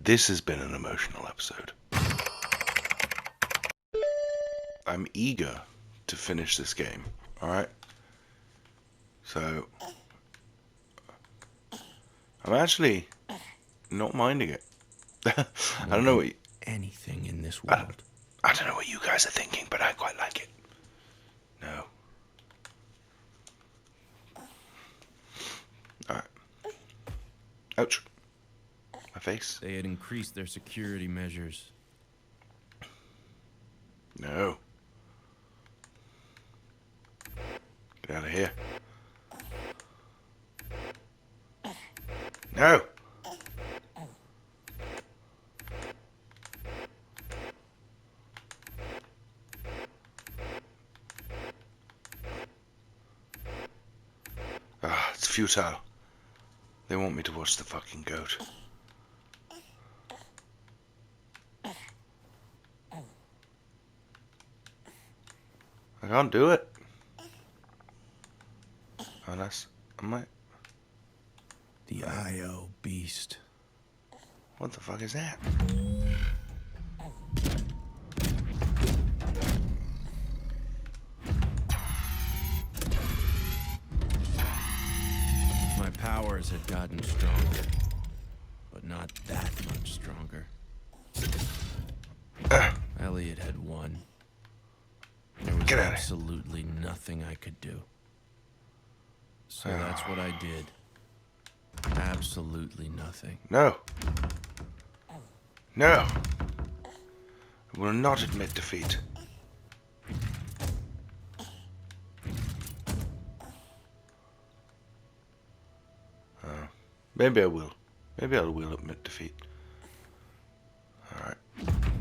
This has been an emotional episode. I'm eager to finish this game, alright? So, I'm actually not minding it. I don't know what anything in this world. I don't know what you guys are thinking, but I quite like it. No. Alright. Ouch. My face. They had increased their security measures. No. Get out of here. No. Ah, it's futile. They want me to watch the fucking goat. I can't do it. Unless I might. The IO beast. What the fuck is that? My powers had gotten stronger, but not that much stronger. Elliot had won. There was absolutely nothing I could do. So that's what I did. Absolutely nothing. No. No. I will not admit defeat. Maybe I will. Maybe I will admit defeat. Alright.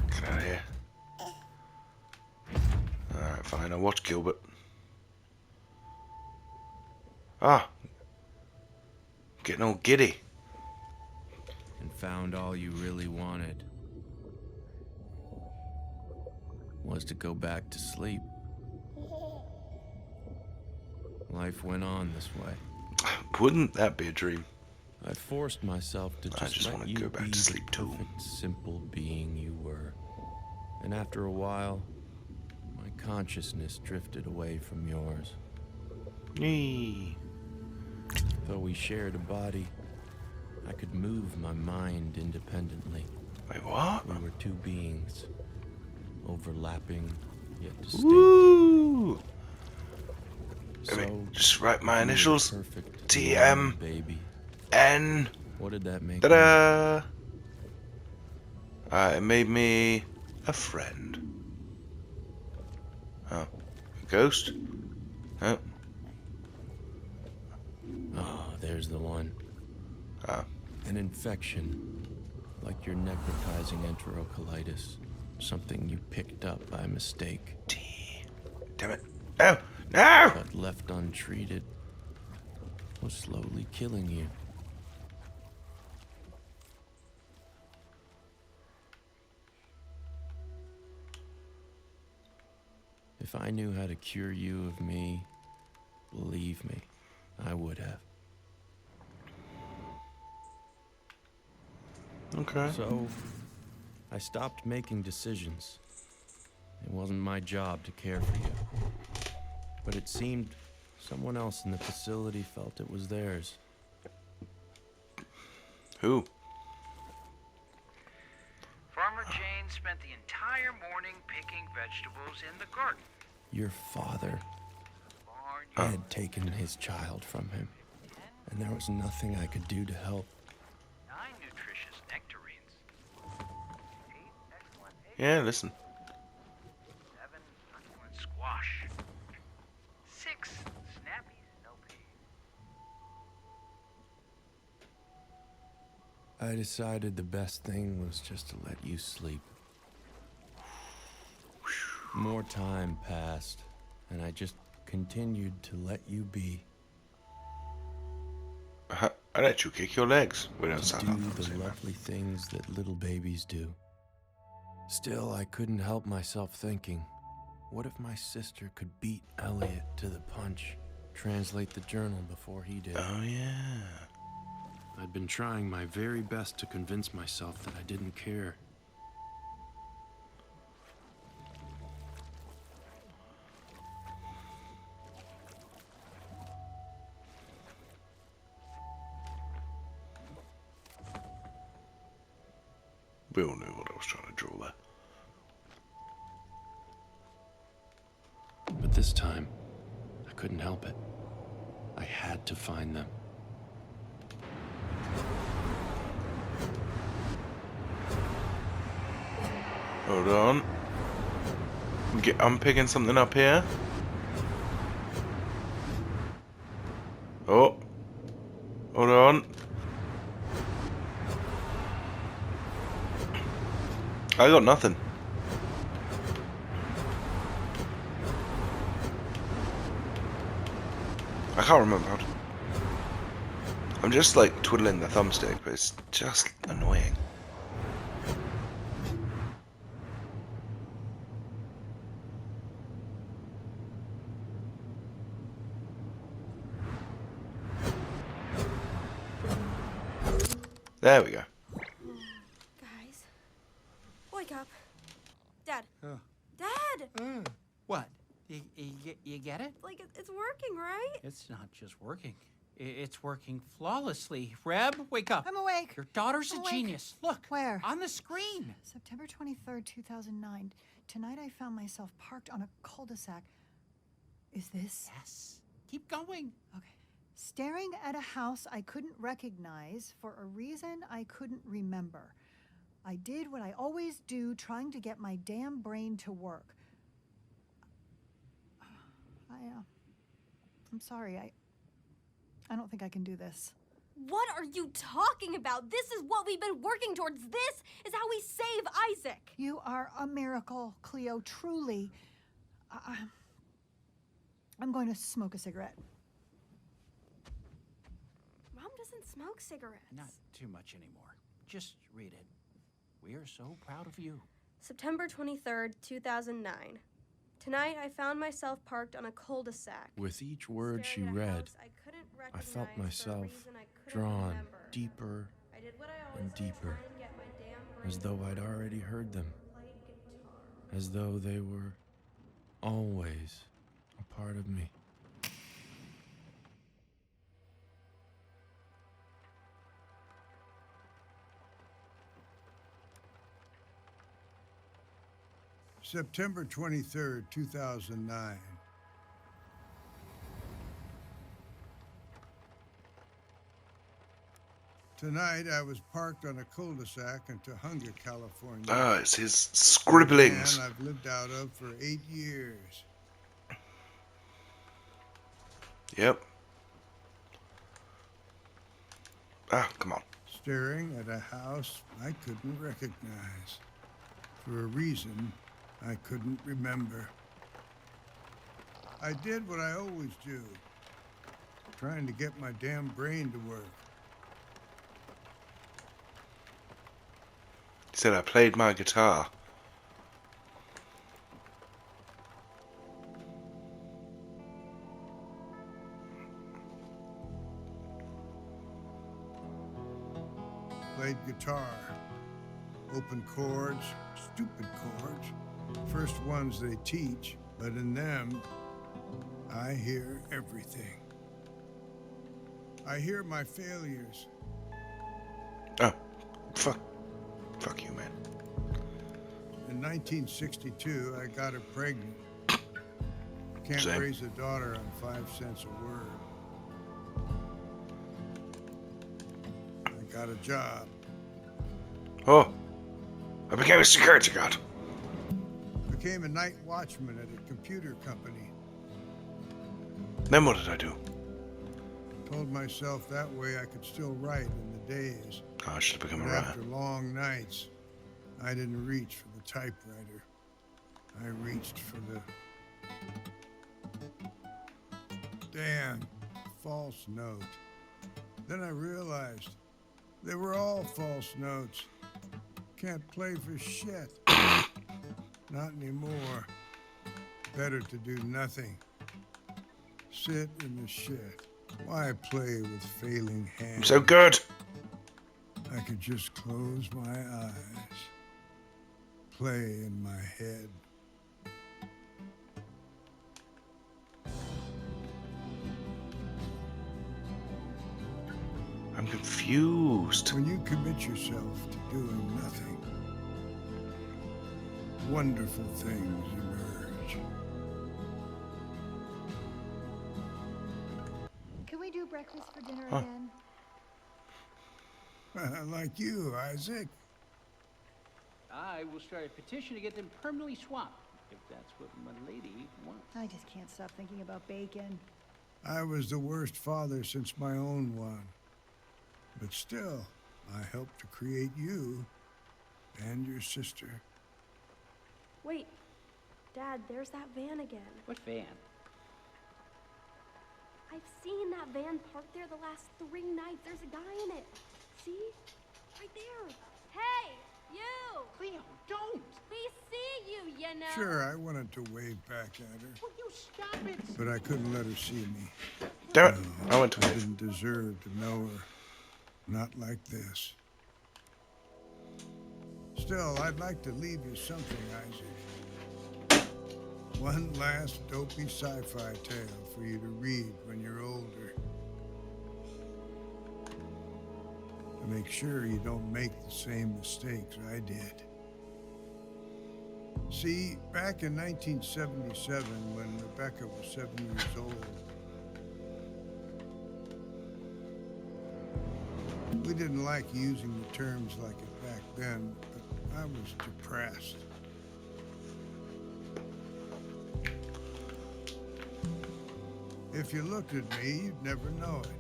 Get out of here. Alright, fine. I'll watch Gilbert. Ah. Getting all giddy. And found all you really wanted was to go back to sleep. Life went on this way. Wouldn't that be a dream? I forced myself to just want let to you go back be to sleep the too. perfect, simple being you were. And after a while, my consciousness drifted away from yours. Yee. Though we shared a body, I could move my mind independently. Wait, what? We were two beings, overlapping yet distinct. Woo! So, just write my initials. perfect TM. baby. N. What did that make? Ta-da! It made me a friend. Oh, a ghost? Oh. Oh, there's the one. Oh. An infection, like your necrotizing enterocolitis. Something you picked up by mistake. T. Damn it. No! No! But left untreated, was slowly killing you. If I knew how to cure you of me, believe me, I would have. Okay. So, I stopped making decisions. It wasn't my job to care for you. But it seemed someone else in the facility felt it was theirs. Who? Farmer Jane spent the entire morning picking vegetables in the garden. Your father had taken his child from him, and there was nothing I could do to help. 9 nutritious nectarines. 8 excellent eggs. Yeah, listen. 7 succulent squash. 6 snappy snow peas. I decided the best thing was just to let you sleep. More time passed, and I just continued to let you be. I let you kick your legs. We don't To sound do like the that. lovely things that little babies do. Still, I couldn't help myself thinking, what if my sister could beat Elliot to the punch, translate the journal before he did? Oh, yeah. I'd been trying my very best to convince myself that I didn't care. We all knew what I was trying to draw there. But this time, I couldn't help it. I had to find them. Hold on. I'm picking something up here. Oh. Hold on. I got nothing. I can't remember how to... I'm just like twiddling the thumbstick, but it's just annoying. There we go. Guys, wake up. Dad. Oh. Dad! What? You get it? Like, it's working, right? It's not just working. It's working flawlessly. Reb, wake up. I'm awake. Your daughter's I'm a awake. genius. Look. Where? On the screen. September 23rd, 2009. Tonight I found myself parked on a cul-de-sac. Is this? Yes. Keep going. Okay. Staring at a house I couldn't recognize for a reason I couldn't remember. I did what I always do, trying to get my damn brain to work. I'm sorry. I don't think I can do this. What are you talking about? This is what we've been working towards. This is how we save Isaac. You are a miracle, Cleo, truly. I'm going to smoke a cigarette. Mom doesn't smoke cigarettes. Not too much anymore. Just read it. We are so proud of you. September 23rd, 2009. Tonight I found myself parked on a cul-de-sac. With each word she Staring at a read, house I couldn't I felt recognize for a myself reason I couldn't drawn remember. deeper I did what I and always do, deeper, try and get my damn brain as though I'd already heard them, played guitar. as though they were always a part of me. September 23rd, 2009. Tonight, I was parked on a cul-de-sac in Tahunga, California. Ah, it's his scribblings. And I've lived out of for 8 years. Yep. Ah, come on. Staring at a house I couldn't recognize. For a reason I couldn't remember. I did what I always do. Trying to get my damn brain to work. He said I played my guitar. Played guitar. Open chords, stupid chords. First ones they teach, but in them, I hear everything. I hear my failures. Oh, fuck you, man. In 1962, I got her pregnant. Can't Same. raise a daughter on 5 cents a word. I got a job. Oh, I became a security guard. Became a night watchman at a computer company. Then what did I do? Told myself that way I could still write in the days. Oh, I should have become a But writer. after long nights, I didn't reach for the typewriter. I reached for the damn false note. Then I realized they were all false notes. Can't play for shit. Not anymore. Better to do nothing. Sit in the shit. Why play with failing hands? I'm so good. I could just close my eyes, play in my head. I'm confused. When you commit yourself to doing nothing, wonderful things emerge. Can we do breakfast for dinner again? Like you, Isaac. I will start a petition to get them permanently swapped, if that's what my lady wants. I just can't stop thinking about bacon. I was the worst father since my own one. But still, I helped to create you and your sister. Wait, Dad, there's that van again. What van? I've seen that van parked there the last 3 nights. There's a guy in it. See? Right there. Hey, you! Cleo, don't! We see you, you know. Sure, I wanted to wave back at her, Will you stop it? but I couldn't let her see me. Damn it. I went to I wave. didn't deserve to know her. Not like this. Still, I'd like to leave you something, Isaac. One last dopey sci-fi tale for you to read when you're older. To make sure you don't make the same mistakes I did. See, back in 1977, when Rebecca was 7 years old, we didn't like using the terms like it back then, but I was depressed. If you looked at me, you'd never know it.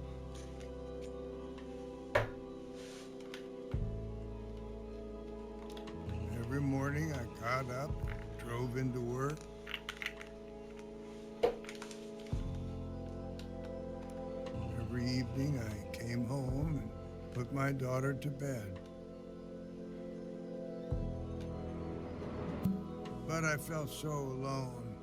Every morning I got up, drove into work. Every evening I came home and put my daughter to bed. But I felt so alone.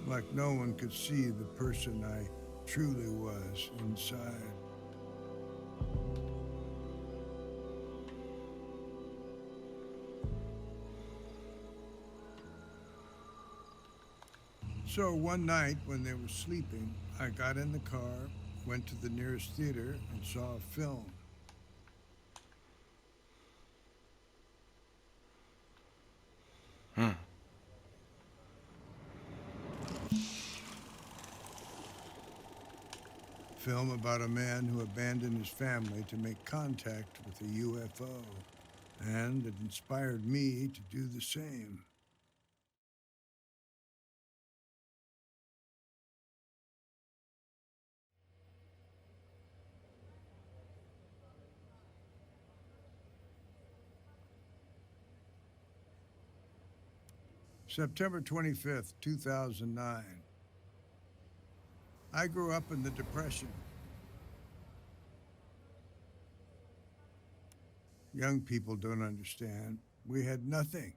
Like no one could see the person I truly was inside. So one night when they were sleeping, I got in the car, went to the nearest theater, and saw a film. Film about a man who abandoned his family to make contact with a UFO, and it inspired me to do the same. September 25th, 2009. I grew up in the Depression. Young people don't understand. We had nothing.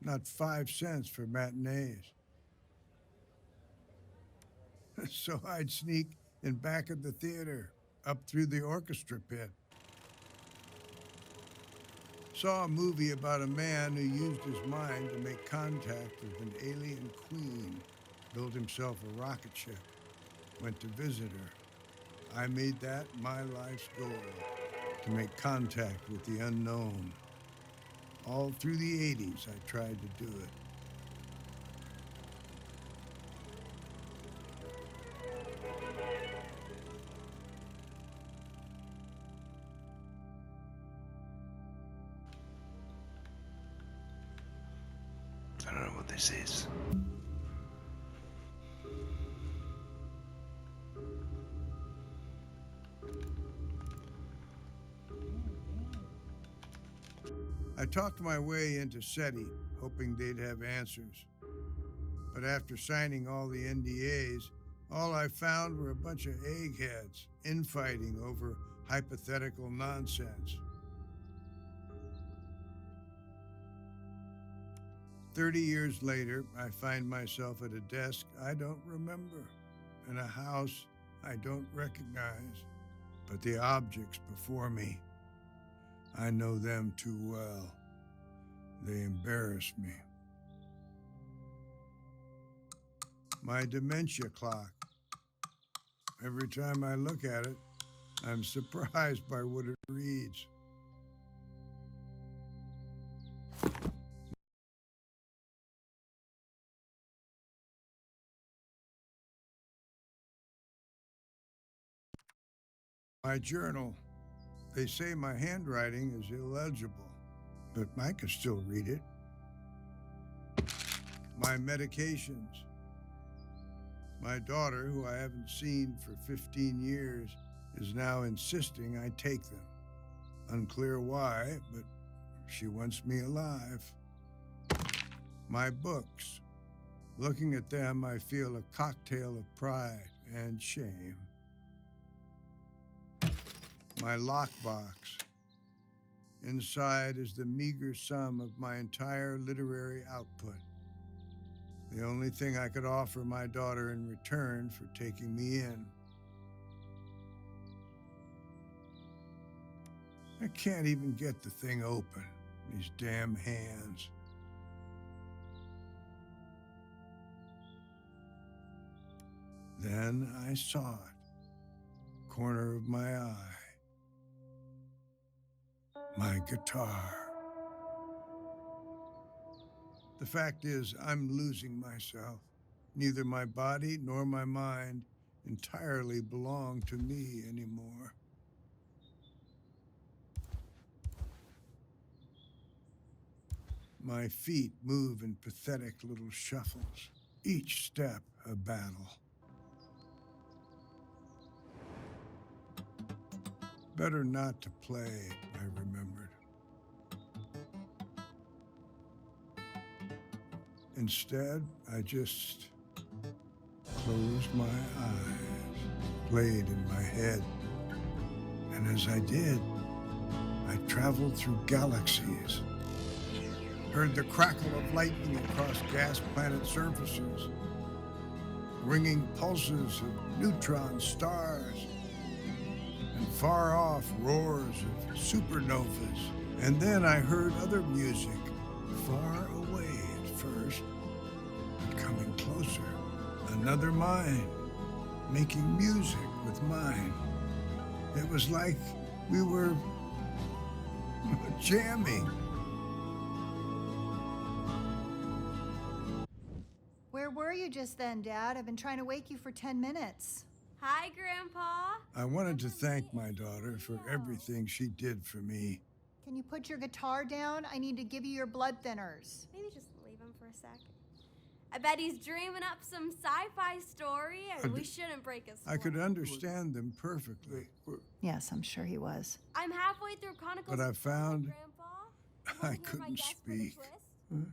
Not 5 cents for matinees. So I'd sneak in back of the theater, up through the orchestra pit. Saw a movie about a man who used his mind to make contact with an alien queen, built himself a rocket ship, went to visit her. I made that my life's goal, to make contact with the unknown. All through the 80s, I tried to do it. I don't know what this is. I talked my way into SETI, hoping they'd have answers. But after signing all the NDAs, all I found were a bunch of eggheads infighting over hypothetical nonsense. 30 years later, I find myself at a desk I don't remember, in a house I don't recognize, But the objects before me, I know them too well. They embarrass me. My dementia clock. Every time I look at it, I'm surprised by what it reads. My journal. They say my handwriting is illegible, but I can still read it. My medications. My daughter, who I haven't seen for 15 years, is now insisting I take them. Unclear why, but she wants me alive. My books. Looking at them, I feel a cocktail of pride and shame. My lockbox. Inside is the meager sum of my entire literary output. The only thing I could offer my daughter in return for taking me in. I can't even get the thing open. These damn hands. Then I saw it. Corner of my eye. My guitar. The fact is, I'm losing myself. Neither my body nor my mind entirely belong to me anymore. My feet move in pathetic little shuffles, each step a battle. Better not to play, I remembered. Instead, I just closed my eyes, played in my head. And as I did, I traveled through galaxies, heard the crackle of lightning across gas planet surfaces, ringing pulses of neutron stars, and far off roars of supernovas. And then I heard other music, far away at first, but coming closer. Another mind, making music with mine. It was like we were jamming. Where were you just then, Dad? I've been trying to wake you for 10 minutes. Hi, Grandpa. I wanted to thank my daughter for everything she did for me. Can you put your guitar down? I need to give you your blood thinners. Maybe just leave him for a sec. I bet he's dreaming up some sci-fi story, and we shouldn't break his I could flow. understand them perfectly, Yes, I'm sure he was. I'm halfway through Chronicles. but I of found Twilight, Grandpa. I Wanna hear my couldn't guess for the speak. twist?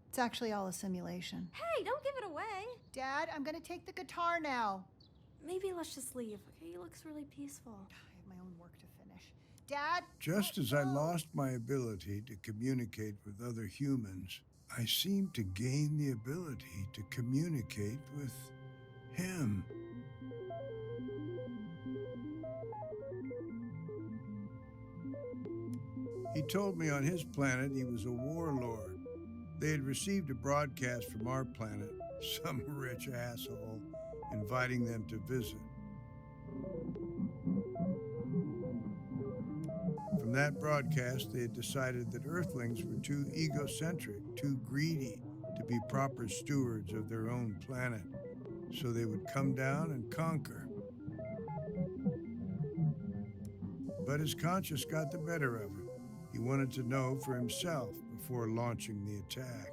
It's actually all a simulation. Hey, don't give it away. Dad, I'm gonna take the guitar now. Maybe let's just leave. Okay, he looks really peaceful. I have my own work to finish. Dad? Just as I lost my ability to communicate with other humans, I seemed to gain the ability to communicate with him. He told me on his planet he was a warlord. They had received a broadcast from our planet, some rich asshole, inviting them to visit. From that broadcast, they had decided that Earthlings were too egocentric, too greedy to be proper stewards of their own planet, so they would come down and conquer. But his conscience got the better of him. He wanted to know for himself before launching the attack.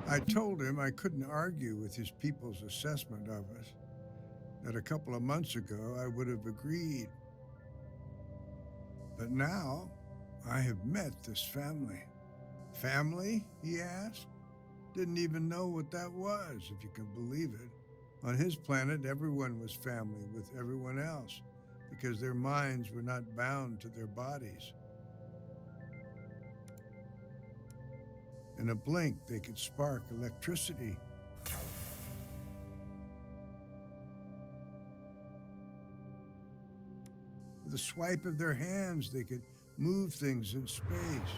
I told him I couldn't argue with his people's assessment of us, that a couple of months ago I would have agreed. But now I have met this family. Family, he asked? Didn't even know what that was, if you can believe it. On his planet, everyone was family with everyone else because their minds were not bound to their bodies. In a blink, they could spark electricity. With a swipe of their hands, they could move things in space.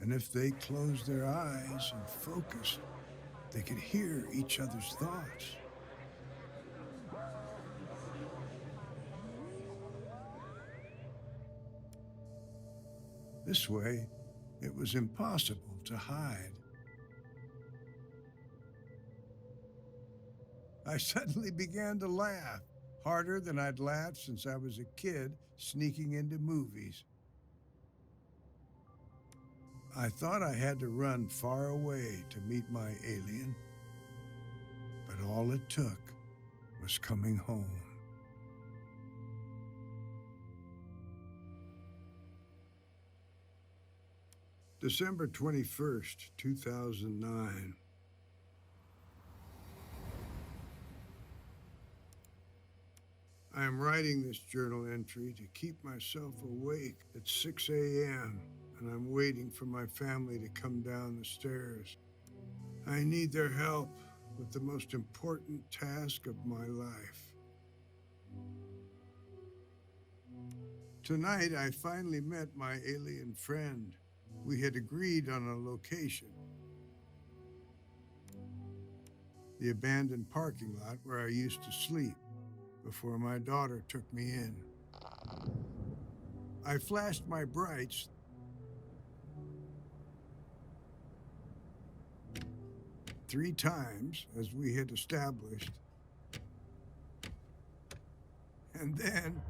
And if they closed their eyes and focused, they could hear each other's thoughts. This way, it was impossible to hide. I suddenly began to laugh, harder than I'd laughed since I was a kid sneaking into movies. I thought I had to run far away to meet my alien, but all it took was coming home. December 21st, 2009. I am writing this journal entry to keep myself awake at 6 a.m., and I'm waiting for my family to come down the stairs. I need their help with the most important task of my life. Tonight, I finally met my alien friend. We had agreed on a location. The abandoned parking lot where I used to sleep before my daughter took me in. I flashed my brights 3 times, as we had established. And then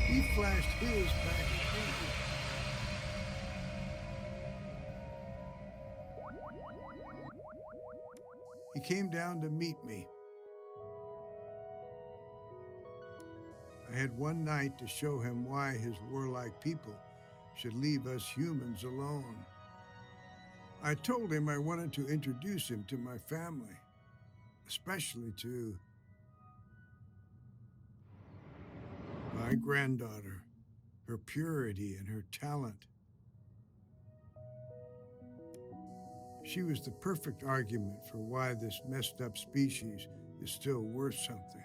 he flashed his back at me. He came down to meet me. I had one night to show him why his warlike people should leave us humans alone. I told him I wanted to introduce him to my family, especially to my granddaughter, her purity and her talent. She was the perfect argument for why this messed up species is still worth something.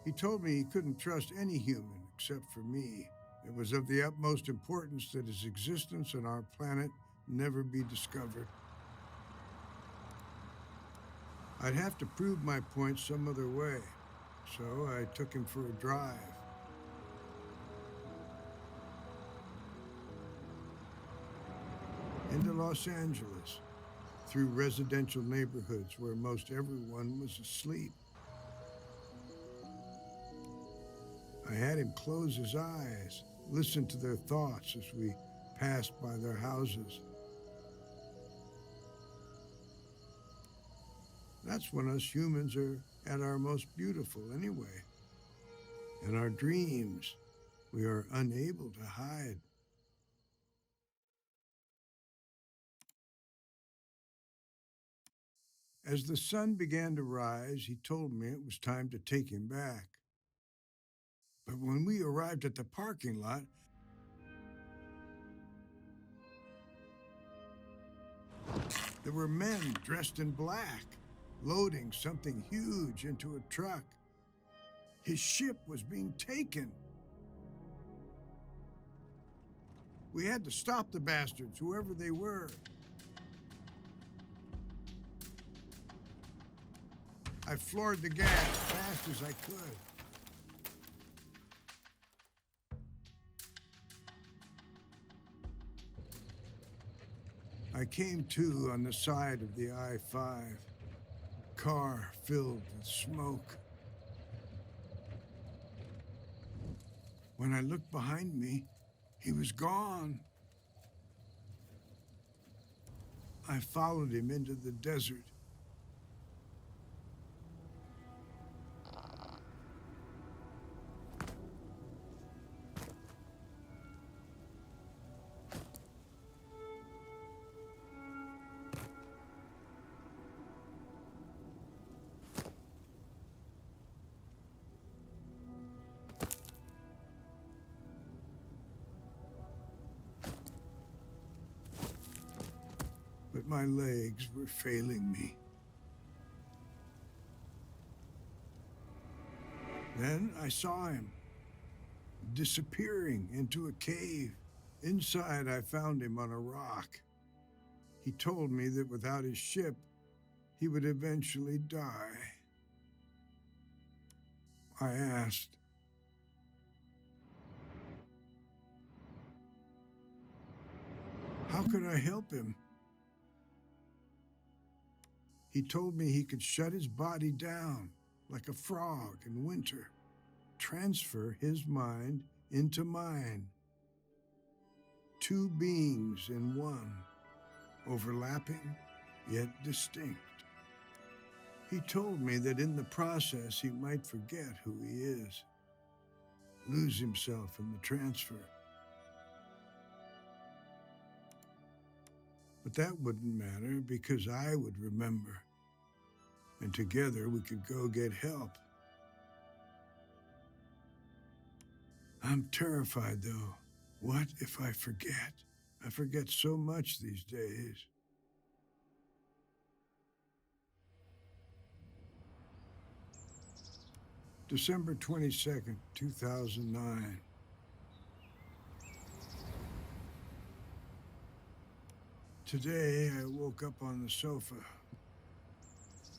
He told me he couldn't trust any human except for me. It was of the utmost importance that his existence on our planet never be discovered. I'd have to prove my point some other way, so I took him for a drive. Into Los Angeles, through residential neighborhoods where most everyone was asleep. I had him close his eyes, listen to their thoughts as we passed by their houses. That's when us humans are at our most beautiful anyway. In our dreams, we are unable to hide. As the sun began to rise, he told me it was time to take him back. But when we arrived at the parking lot, there were men dressed in black, loading something huge into a truck. His ship was being taken. We had to stop the bastards, whoever they were. I floored the gas as fast as I could. I came to on the side of the I-5, car filled with smoke. When I looked behind me, he was gone. I followed him into the desert. my legs were failing me. Then I saw him disappearing into a cave. Inside, I found him on a rock. He told me that without his ship, he would eventually die. I asked, how could I help him? He told me he could shut his body down like a frog in winter, transfer his mind into mine. Two beings in one, overlapping yet distinct. He told me that in the process he might forget who he is, lose himself in the transfer. But that wouldn't matter because I would remember, and together we could go get help. I'm terrified, though. What if I forget? I forget so much these days. December 22nd, 2009. Today, I woke up on the sofa.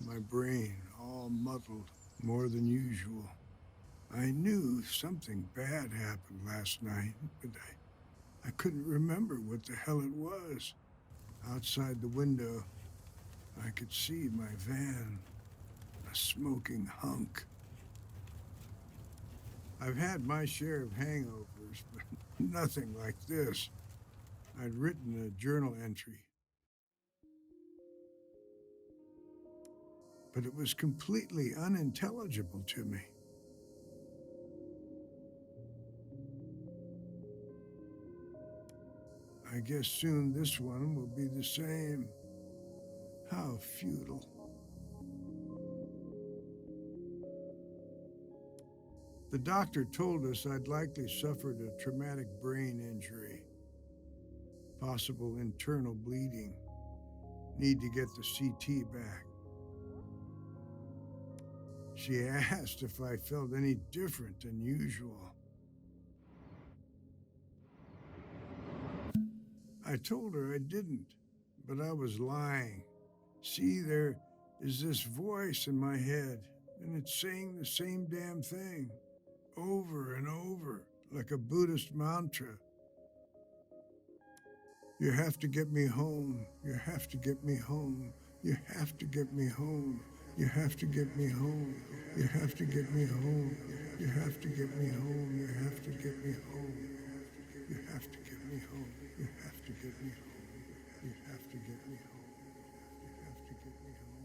My brain all muddled, more than usual. I knew something bad happened last night, but I couldn't remember what the hell it was. Outside the window, I could see my van, a smoking hunk. I've had my share of hangovers, but nothing like this. I'd written a journal entry, but it was completely unintelligible to me. I guess soon this one will be the same. How futile. The doctor told us I'd likely suffered a traumatic brain injury, possible internal bleeding, need to get the CT back. She asked if I felt any different than usual. I told her I didn't, but I was lying. See, there is this voice in my head, and it's saying the same damn thing, over and over, like a Buddhist mantra. You have to get me home. You have to get me home. You have to get me home. You have to get me home. You have to get me home. You have to get me home. You have to get me home. You have to get me home. You have to get me home. You have to get me home. You have to get me home. You have to get me home.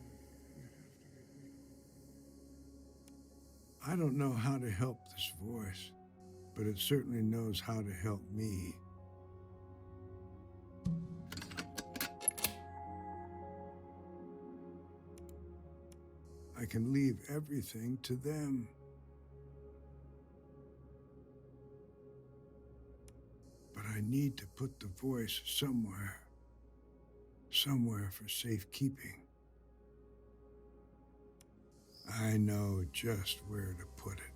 I don't know how to help this voice, but it certainly knows how to help me. I can leave everything to them. But I need to put the voice somewhere for safekeeping. I know just where to put it.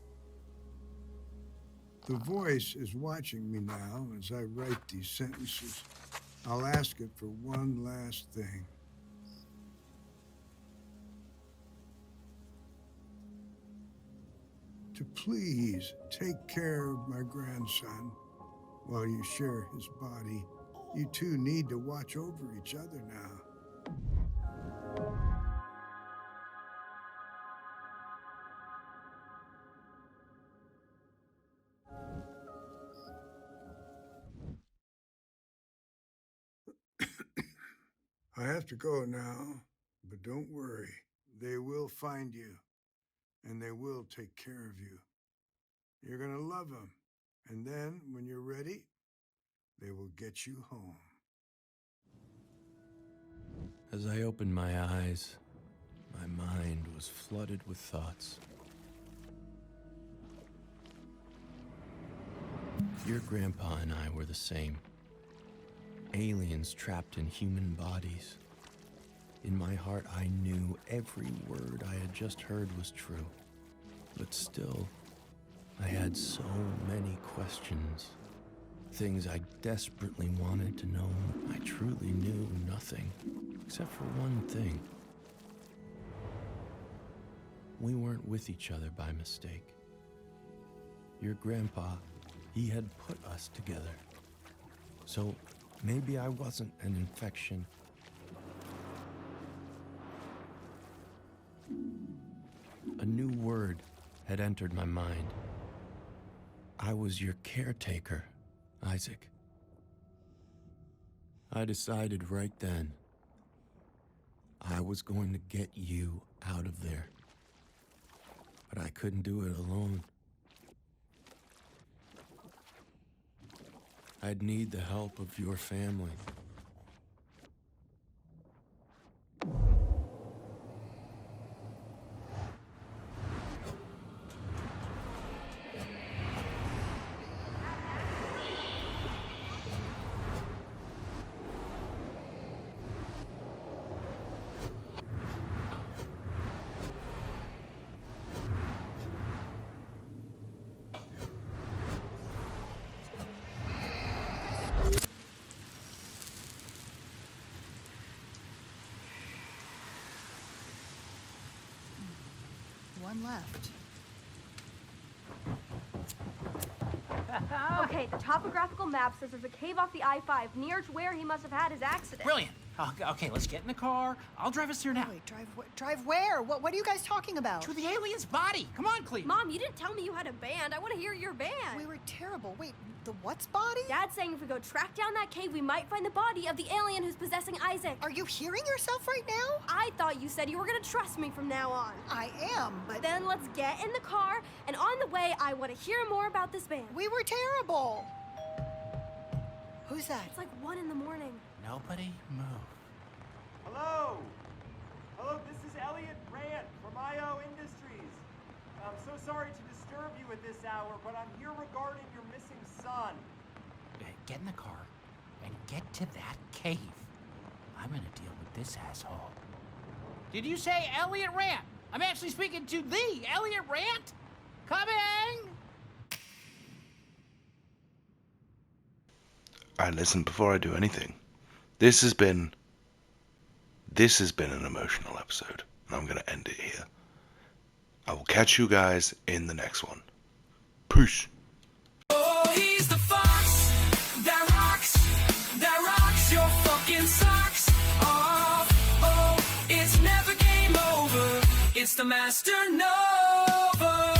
The voice is watching me now as I write these sentences. I'll ask it for one last thing. To please take care of my grandson while you share his body. You two need to watch over each other now. I have to go now, but don't worry. They will find you, and they will take care of you. You're gonna love them, and then, when you're ready, they will get you home. As I opened my eyes, my mind was flooded with thoughts. Your grandpa and I were the same. Aliens trapped in human bodies, In my heart, I knew every word I had just heard was true. But still, I had so many questions. Things I desperately wanted to know. I truly knew nothing, except for one thing. We weren't with each other by mistake. Your grandpa, he had put us together. So maybe I wasn't an infection. A new word had entered my mind. I was your caretaker, Isaac. I decided right then I was going to get you out of there. But I couldn't do it alone. I'd need the help of your family. One left. Okay, the topographical map says there's a cave off the I-5 near to where he must have had his accident. Brilliant. Okay, let's get in the car. I'll drive us there now. Wait, drive where? What are you guys talking about? To the alien's body. Come on, Cleve. Mom, you didn't tell me you had a band. I want to hear your band. We were terrible. Wait, the what's body? Dad's saying if we go track down that cave, we might find the body of the alien who's possessing Isaac. Are you hearing yourself right now? I thought you said you were going to trust me from now on. I am, but Then let's get in the car, and on the way, I want to hear more about this band. we were terrible. Who's that? It's like 1 in the morning. Nobody move. Hello! Hello, this is Elliot Rand from IO Industries. I'm so sorry to disturb you at this hour, but I'm here regarding your missing son. Get in the car and get to that cave. I'm gonna deal with this asshole. Did you say Elliot Rand? I'm actually speaking to the Elliot Rand. Coming! Alright, listen, before I do anything, this has been an emotional episode, and I'm going to end it here. I will catch you guys in the next one. Peace. Oh, he's the fox that rocks your fucking socks off. Oh, it's never game over. It's the Master Nova.